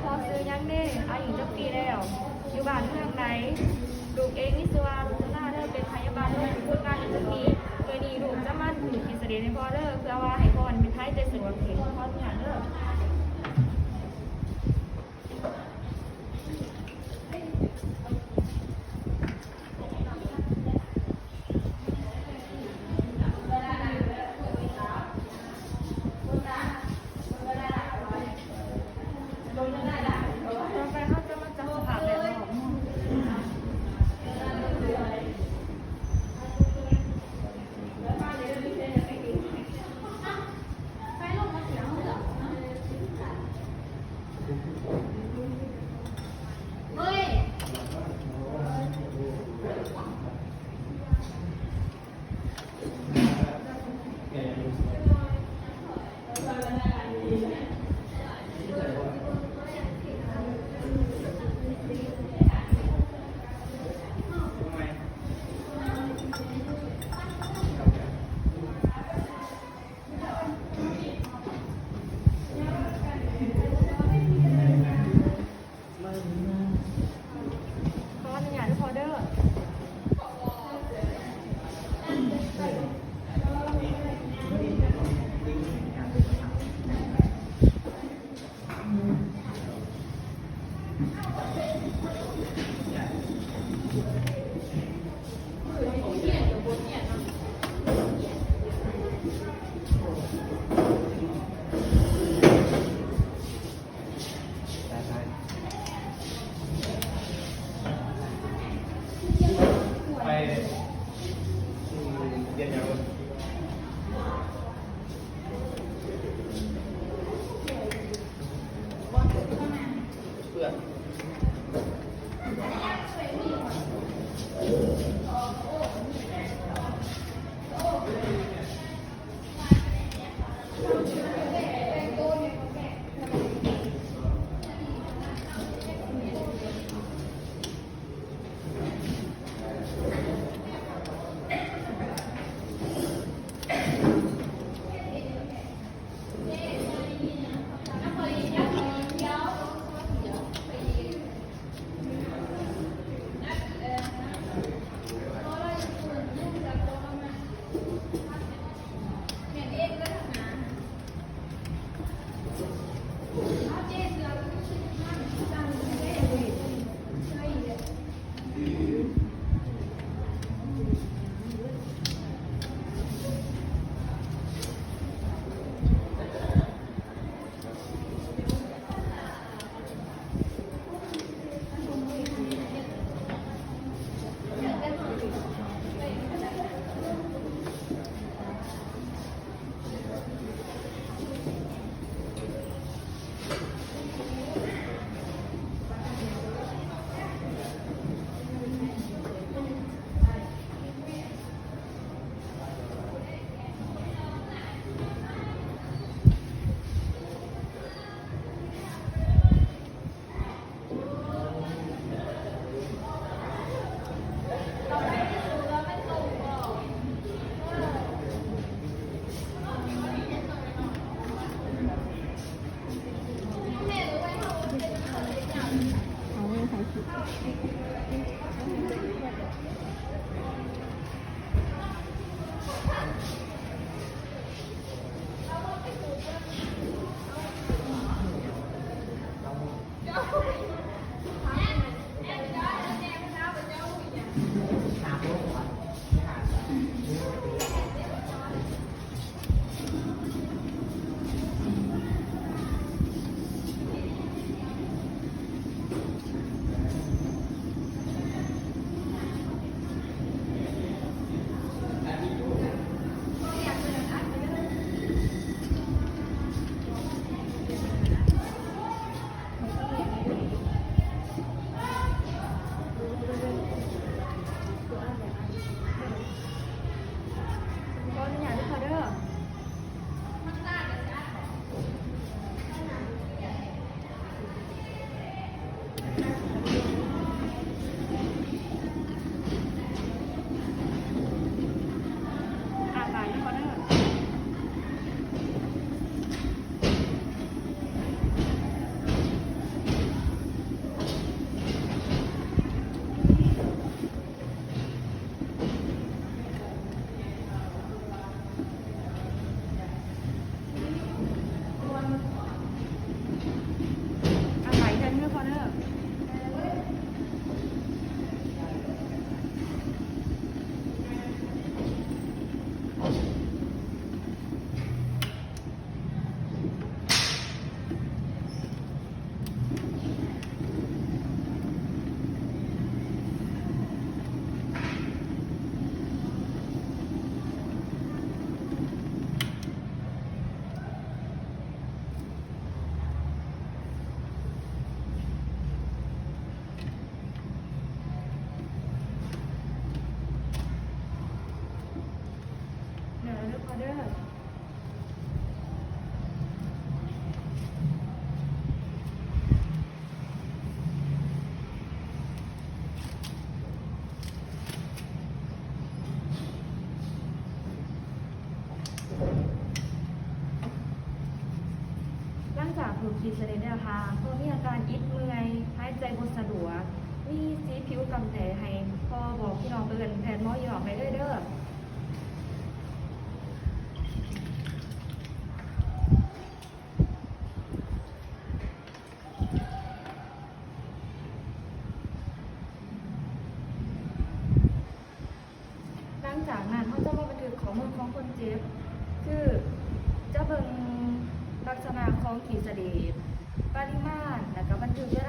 พอซื้อยังเด้อายุจักปีแล้วอยู่บ้านเมืองไหนลูกเองนี่สว่าลูกหน้าเด้อเป็นพยาบาลเลยฝึกงานอยู่ที่นี่โดยนี้ลูกจะมาถูกกินเสด็จในพ่อเด้อเพื่อว่าให้พ่อเป็นไทยใจสวยเห็นพ่อทุกอย่างเด้อต่อไปเขาจะมาจัดสภาพแบบนี้ขออนุญาตด้วยพอเด้อ ไปเรียนอย่างไรเพื่อนเ ขีดเสด็จเนี่ยค่ะพ่อมีอาการอิดเมื่อยหายใจบ่สะดวกมีสีผิวกำแดดให้พ่อบอกพี่น้องไปเอิ้นแพทย์หมอหยอกไปเด้อหลังจากนั้นเขาจะมาบันทึกข้อมูลของคนเจ็บคือจะเบิ่งลักษณะของขีดเสด็จปริมาณแล้วก็บันทึกเวลา